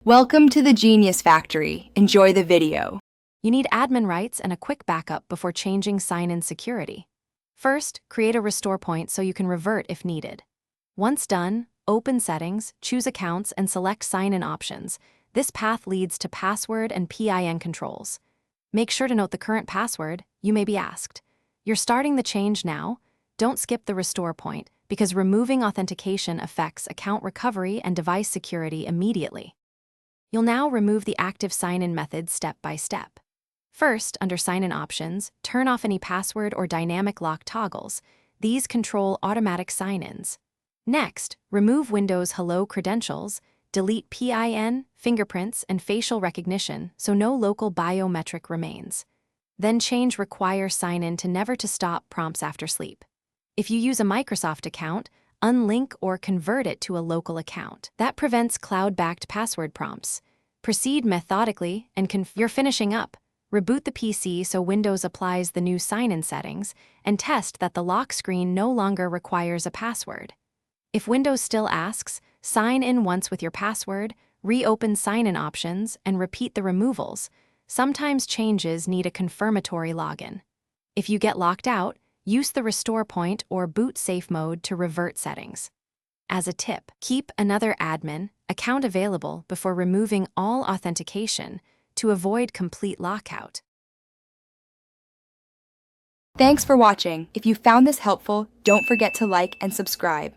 Welcome to the Genius Factory. Enjoy the video. You need admin rights and a quick backup before changing sign-in security. First, create a restore point so you can revert if needed. Once done, open Settings, choose Accounts, and select Sign-in options. This path leads to password and PIN controls. Make sure to note the current password, you may be asked. You're starting the change now. Don't skip the restore point, because removing authentication affects account recovery and device security immediately. You'll now remove the active sign-in method step by step. First, under Sign-in options, turn off any password or dynamic lock toggles. These control automatic sign-ins. Next, remove Windows Hello credentials, delete PIN, fingerprints, and facial recognition so no local biometric remains. Then change Require Sign-in to Never to Stop prompts after sleep. If you use a Microsoft account, unlink or convert it to a local account. That prevents cloud-backed password prompts. Proceed methodically and you're finishing up. Reboot the PC so Windows applies the new sign-in settings and test that the lock screen no longer requires a password. If Windows still asks, sign in once with your password, reopen sign-in options, and repeat the removals. Sometimes changes need a confirmatory login. If you get locked out, use the restore point or boot safe mode to revert settings. As a tip, keep another admin account available before removing all authentication to avoid complete lockout. Thanks for watching. If you found this helpful, don't forget to like and subscribe.